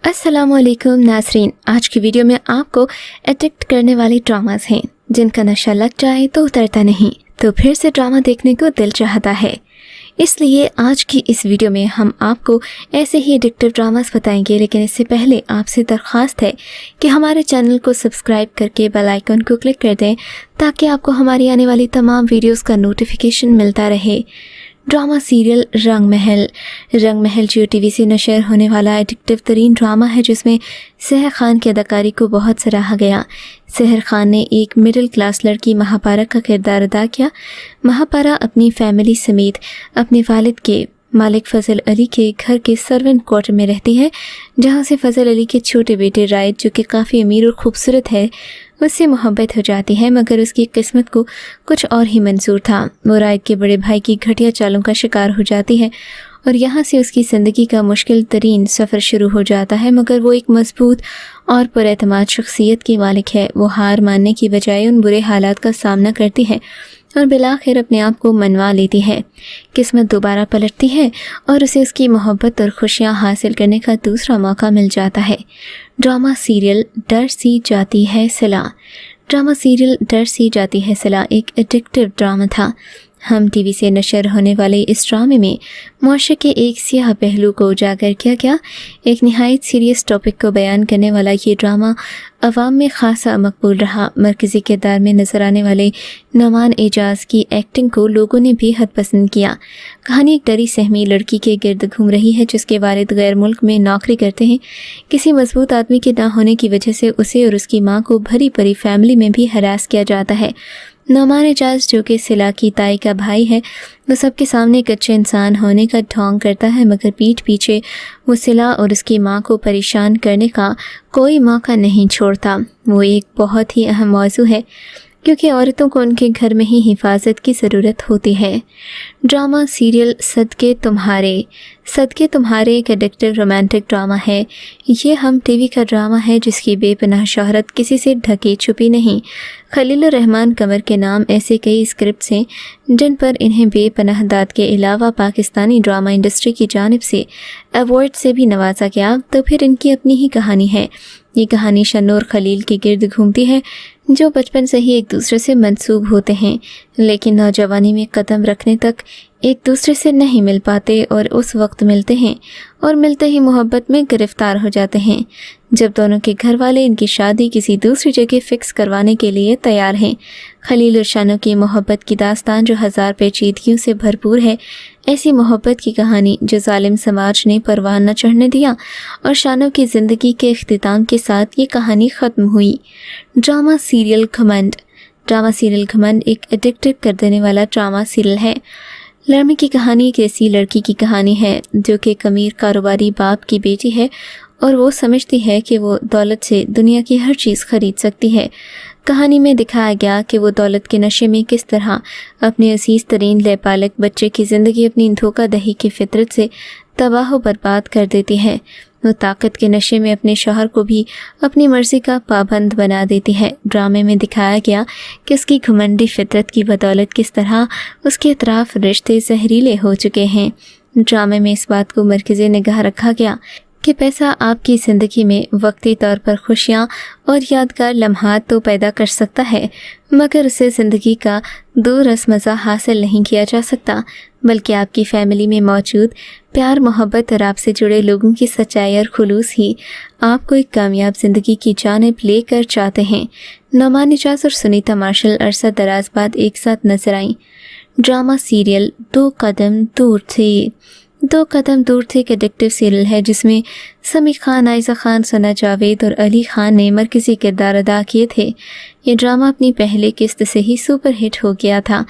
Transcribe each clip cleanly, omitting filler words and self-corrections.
अस्सलामुअलैकुम नाज़रीन, आज की वीडियो में आपको एडिक्ट करने वाले ड्रामास हैं जिनका नशा लग जाए तो उतरता नहीं, तो फिर से ड्रामा देखने को दिल चाहता है। इसलिए आज की इस वीडियो में हम आपको ऐसे ही एडिक्टिव ड्रामास बताएंगे, लेकिन इससे पहले आपसे दरख्वास्त है कि हमारे चैनल को सब्सक्राइब करके बेल आइकन को क्लिक कर दें ताकि आपको हमारी आने वाली तमाम वीडियोस का नोटिफिकेशन मिलता रहे। ड्रामा सीरियल रंग महल जियो टीवी से नशर होने वाला एडिक्टिव तरीन ड्रामा है जिसमें सहर खान की अदाकारी को बहुत सराहा गया। सहर खान ने एक मिडिल क्लास लड़की महापारा का किरदार अदा किया। महापारा अपनी फैमिली समेत अपने वालिद के मालिक फजल अली के घर के सर्वेंट क्वार्टर में रहती है, जहां से फजल अली के छोटे बेटे रायद, जो कि काफ़ी अमीर और ख़ूबसूरत है, उससे मोहब्बत हो जाती है, मगर उसकी किस्मत को कुछ और ही मंजूर था। वो रायद के बड़े भाई की घटिया चालों का शिकार हो जाती है और यहाँ से उसकी ज़िंदगी का मुश्किल तरीन सफ़र शुरू हो जाता है, मगर वो एक मजबूत और पुरएतमाद शख्सियत की मालिक है। वो हार मानने की बजाय उन बुरे हालात का सामना करती है और बिलाखिर अपने आप को मनवा लेती है। किस्मत दोबारा पलटती है और उसे उसकी मोहब्बत और खुशियाँ हासिल करने का दूसरा मौका मिल जाता है। ड्रामा सीरियल डर सी जाती है सिला। ड्रामा सीरियल डर सी जाती है सिला एक एडिक्टिव ड्रामा था। हम टीवी से नशर होने वाले इस ड्रामे में मुआशरे के एक सियाह पहलू को उजागर किया गया। एक नहायत सीरियस टॉपिक को बयान करने वाला ये ड्रामा अवाम में खासा मकबूल रहा। मरकज़ी किरदार में नज़र आने वाले नौमान एजाज़ की एक्टिंग को लोगों ने बेहद पसंद किया। कहानी एक डरी सहमी लड़की के गिर्द घूम रही है जिसके वालिद गैर मुल्क में नौकरी करते हैं। किसी मजबूत आदमी के ना होने की वजह से उसे और उसकी माँ को भरी परी फैमिली में भी हरास किया जाता है। नौमान एजाज, जो कि सिला की ताई का भाई है, वो सबके सामने एक अच्छे इंसान होने का ढोंग करता है, मगर पीठ पीछे वो सिला और उसकी माँ को परेशान करने का कोई मौका नहीं छोड़ता। वो एक बहुत ही अहम मौजू है क्योंकि औरतों को उनके घर में ही हिफाजत की ज़रूरत होती है। ड्रामा सीरियल सदके तुम्हारे एक एडिक्टिव रोमांटिक ड्रामा है। ये हम टीवी का ड्रामा है जिसकी बेपनाह शोहरत किसी से ढकी छुपी नहीं। खलील रहमान कमर के नाम ऐसे कई स्क्रिप्ट्स हैं जिन पर इन्हें बेपनाह दाद के अलावा पाकिस्तानी ड्रामा इंडस्ट्री की जानिब से अवार्ड से भी नवाजा गया। तो फिर इनकी अपनी ही कहानी है। ये कहानी शन्नूर खलील के गिर्द घूमती है, जो बचपन से ही एक दूसरे से मंसूब होते हैं, लेकिन नौजवानी में कदम रखने तक एक दूसरे से नहीं मिल पाते और उस वक्त मिलते हैं और मिलते ही मोहब्बत में गिरफ्तार हो जाते हैं जब दोनों के घर वाले इनकी शादी किसी दूसरी जगह फिक्स करवाने के लिए तैयार हैं। खलील और शानू की मोहब्बत की दास्तान जो हज़ार पेचीदगियों से भरपूर है। ऐसी मोहब्बत की कहानी जो जालिम समाज ने परवाह न चढ़ने दिया और शानू की ज़िंदगी के इख्तिताम के साथ ये कहानी ख़त्म हुई। ड्रामा सीरियल घमंड एक एडिक्टिव कर देने वाला ड्रामा सीरियल है। लड़मे की कहानी एक ऐसी लड़की की कहानी है जो कि एक अमीर कारोबारी बाप की बेटी है और वो समझती है कि वो दौलत से दुनिया की हर चीज़ खरीद सकती है। कहानी में दिखाया गया कि वो दौलत के नशे में किस तरह अपने अजीज़ तरीन लेपालक बच्चे की ज़िंदगी अपनी धोखाधही की फितरत से तबाह बर्बाद कर देती है। वो ताकत के नशे में अपने शौहर को भी अपनी मर्ज़ी का पाबंद बना देती है। ड्रामे में दिखाया गया कि उसकी घमंडी फितरत की बदौलत किस तरह उसके अतराफ़ रिश्ते जहरीले हो चुके हैं। ड्रामे में इस बात को मरकज़ी निगाह रखा गया कि पैसा आपकी ज़िंदगी में वक्ती तौर पर खुशियाँ और यादगार लम्हात तो पैदा कर सकता है, मगर उसे ज़िंदगी का दूरस मज़ा हासिल नहीं किया जा सकता, बल्कि आपकी फ़ैमिली में मौजूद प्यार, मोहब्बत और आपसे जुड़े लोगों की सच्चाई और खुलूस ही आपको एक कामयाब ज़िंदगी की जानिब लेकर जाते हैं। नौमान एजाज और सुनीता मार्शल अरसा दराज बाद एक साथ नजर आईं। ड्रामा सीरियल दो कदम दूर थे एक एडिक्टिव सीरियल है जिसमें समी खान, आयशा खान, सना जावेद और अली खान ने मरकज़ी किरदार अदा किए थे। ये ड्रामा अपनी पहले किस्त से ही सुपर हिट हो गया था।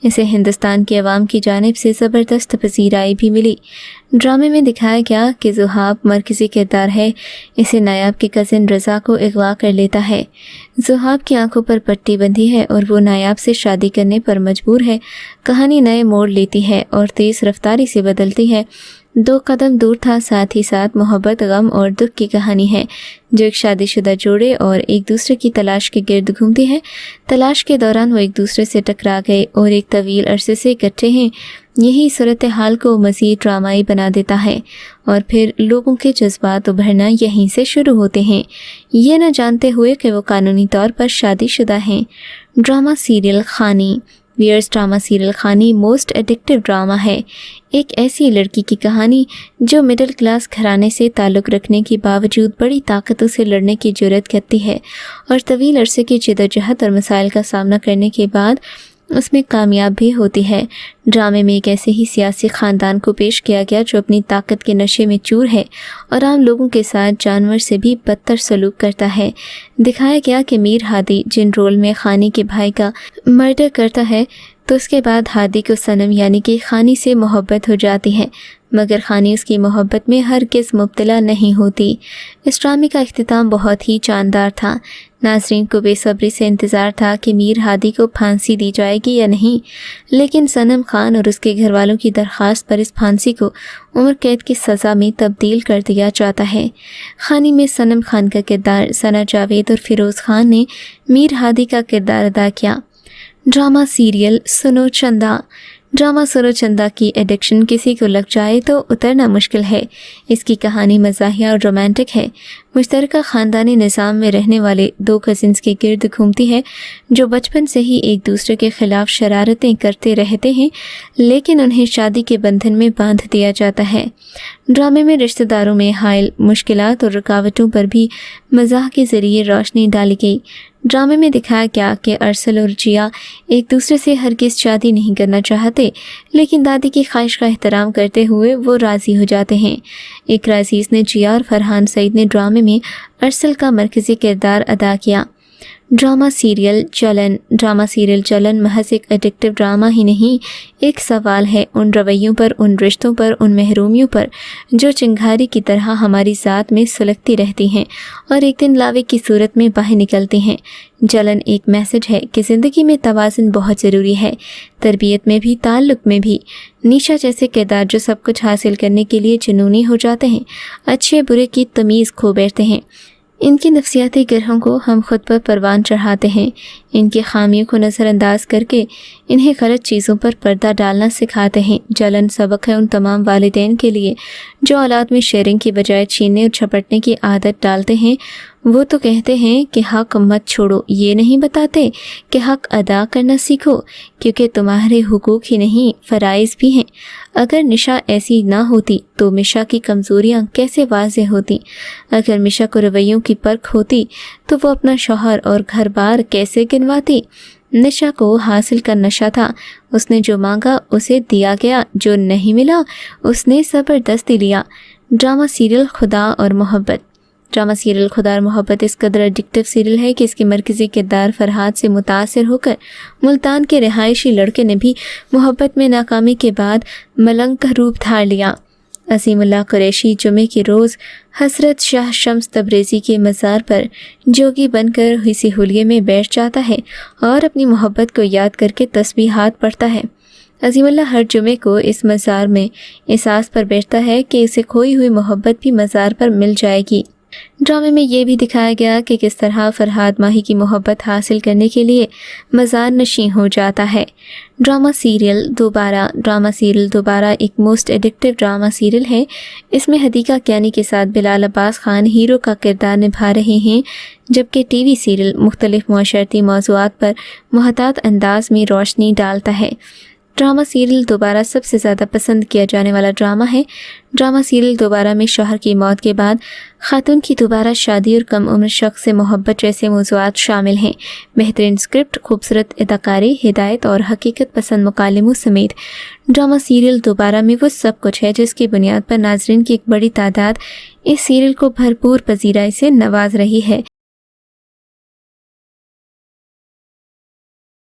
इसे हिंदुस्तान की आवाम की जानिब से ज़बरदस्त पसीराई भी मिली। ड्रामे में दिखाया गया कि ज़ुहाब मरकज़ी किरदार है। इसे नायाब के कज़िन रज़ा को अगवा कर लेता है। ज़ुहाब की आंखों पर पट्टी बंधी है और वो नायाब से शादी करने पर मजबूर है। कहानी नए मोड़ लेती है और तेज़ रफ्तारी से बदलती है। दो कदम दूर था साथ ही साथ मोहब्बत, गम और दुख की कहानी है जो एक शादीशुदा जोड़े और एक दूसरे की तलाश के गिर्द घूमती है। तलाश के दौरान वो एक दूसरे से टकरा गए और एक तवील अरसे से इकट्ठे हैं, یہی صورتحال کو مزید ڈرامائی بنا دیتا ہے اور پھر لوگوں کے جذبات ابھرنا یہیں سے شروع ہوتے ہیں، یہ نہ جانتے ہوئے کہ وہ قانونی طور پر شادی شدہ ہیں۔ ڈرامہ سیریل خانی۔ ویئرس ڈرامہ سیریل خانی موسٹ ایڈکٹیو ڈرامہ ہے۔ ایک ایسی لڑکی کی کہانی جو مڈل کلاس گھرانے سے تعلق رکھنے کے باوجود بڑی طاقتوں سے لڑنے کی جرأت کرتی ہے اور طویل عرصے کی جدوجہد اور مسائل کا سامنا کرنے کے بعد اس میں کامیاب بھی ہوتی ہے۔ ڈرامے میں ایک ایسے ہی سیاسی خاندان کو پیش کیا گیا جو اپنی طاقت کے نشے میں چور ہے اور عام لوگوں کے ساتھ جانور سے بھی بدتر سلوک کرتا ہے۔ دکھایا گیا کہ میر ہادی جن رول میں خانی کے بھائی کا مرڈر کرتا ہے تو اس کے بعد ہادی کو صنم یعنی کہ خانی سے محبت ہو جاتی ہے، مگر خانی اس کی محبت میں ہرگز مبتلا نہیں ہوتی۔ اس ڈرامے کا اختتام بہت ہی جاندار تھا۔ ناظرین کو بے صبری سے انتظار تھا کہ میر ہادی کو پھانسی دی جائے گی یا نہیں، لیکن صنم خان اور اس کے گھر والوں کی درخواست پر اس پھانسی کو عمر قید کی سزا میں تبدیل کر دیا جاتا ہے۔ خانی میں صنم خان کا کردار ثنا جاوید اور فیروز خان نے میر ہادی کا کردار ادا کیا۔ ڈرامہ سیریل سنو چندا۔ ڈرامہ سنو چندا کی ایڈکشن کسی کو لگ جائے تو اترنا مشکل ہے۔ اس کی کہانی مزاحیہ اور رومانٹک ہے۔ مشترکہ خاندانی نظام میں رہنے والے دو کزنز کے گرد گھومتی ہے جو بچپن سے ہی ایک دوسرے کے خلاف شرارتیں کرتے رہتے ہیں، لیکن انہیں شادی کے بندھن میں باندھ دیا جاتا ہے۔ ڈرامے میں رشتہ داروں میں حائل مشکلات اور رکاوٹوں پر بھی مزاح کے ذریعے روشنی ڈالی گئی۔ ڈرامے میں دکھایا گیا کہ ارسل اور جیا ایک دوسرے سے ہرگز شادی نہیں کرنا چاہتے، لیکن دادی کی خواہش کا احترام کرتے ہوئے وہ راضی ہو جاتے ہیں۔ اقرا عزیز نے جیا اور فرحان سعید نے ڈرامے میں ارسل کا مرکزی کردار ادا کیا۔ ڈرامہ سیریل چلن۔ ڈرامہ سیریل چلن محض ایک ایڈکٹیو ڈرامہ ہی نہیں، ایک سوال ہے ان رویوں پر، ان رشتوں پر، ان محرومیوں پر جو چنگھاری کی طرح ہماری ذات میں سلگتی رہتی ہیں اور ایک دن لاوے کی صورت میں باہر نکلتی ہیں۔ جلن ایک میسج ہے کہ زندگی میں توازن بہت ضروری ہے، تربیت میں بھی، تعلق میں بھی۔ نیشا جیسے کردار جو سب کچھ حاصل کرنے کے لیے جنونی ہو جاتے ہیں، اچھے برے کی تمیز کھو بیٹھتے ہیں۔ ان کی نفسیاتی گرہوں کو ہم خود پر پروان چڑھاتے ہیں، ان کی خامیوں کو نظر انداز کر کے انہیں غلط چیزوں پر پردہ ڈالنا سکھاتے ہیں۔ جلن سبق ہے ان تمام والدین کے لیے جو اولاد میں شیئرنگ کی بجائے چھیننے اور جھپٹنے کی عادت ڈالتے ہیں۔ وہ تو کہتے ہیں کہ حق مت چھوڑو، یہ نہیں بتاتے کہ حق ادا کرنا سیکھو، کیونکہ تمہارے حقوق ہی نہیں فرائض بھی ہیں۔ اگر نشا ایسی نہ ہوتی تو مشا کی کمزوریاں کیسے واضح ہوتی؟ اگر مشا کو رویوں کی پرکھ ہوتی تو وہ اپنا شوہر اور گھر بار کیسے گنواتی؟ نشا کو حاصل کا نشہ تھا، اس نے جو مانگا اسے دیا گیا، جو نہیں ملا اس نے زبردستی لیا۔ ڈرامہ سیریل خدا اور محبت۔ ڈرامہ سیریل خدا اور محبت اس قدر ایڈکٹیو سیریل ہے کہ اس کے مرکزی کردار فرحاد سے متاثر ہو کر ملتان کے رہائشی لڑکے نے بھی محبت میں ناکامی کے بعد ملنگ کا روپ دھار لیا۔ عظیم اللہ قریشی جمعے کے روز حضرت شاہ شمس تبریزی کے مزار پر جوگی بن کر اسی حلیے میں بیٹھ جاتا ہے اور اپنی محبت کو یاد کر کے تسبیحات پڑھتا ہے۔ عظیم اللہ ہر جمعے کو اس مزار میں اس آس پر بیٹھتا ہے کہ اسے کھوئی ہوئی محبت بھی مزار پر مل جائے گی۔ ڈرامے میں یہ بھی دکھایا گیا کہ کس طرح فرحاد ماہی کی محبت حاصل کرنے کے لیے مزار نشین ہو جاتا ہے۔ ڈرامہ سیریل دوبارہ۔ ڈرامہ سیریل دوبارہ ایک موسٹ ایڈکٹیو ڈرامہ سیریل ہے۔ اس میں حدیقہ کیانی کے ساتھ بلال عباس خان ہیرو کا کردار نبھا رہے ہیں، جبکہ ٹی وی سیریل مختلف معاشرتی موضوعات پر محتاط انداز میں روشنی ڈالتا ہے۔ ڈرامہ سیریل دوبارہ سب سے زیادہ پسند کیا جانے والا ڈرامہ ہے۔ ڈرامہ سیریل دوبارہ میں شوہر کی موت کے بعد خاتون کی دوبارہ شادی اور کم عمر شخص سے محبت جیسے موضوعات شامل ہیں۔ بہترین اسکرپٹ، خوبصورت اداکاری، ہدایت اور حقیقت پسند مکالموں سمیت ڈرامہ سیریل دوبارہ میں وہ سب کچھ ہے جس کی بنیاد پر ناظرین کی ایک بڑی تعداد اس سیریل کو بھرپور پذیرائی سے نواز رہی ہے۔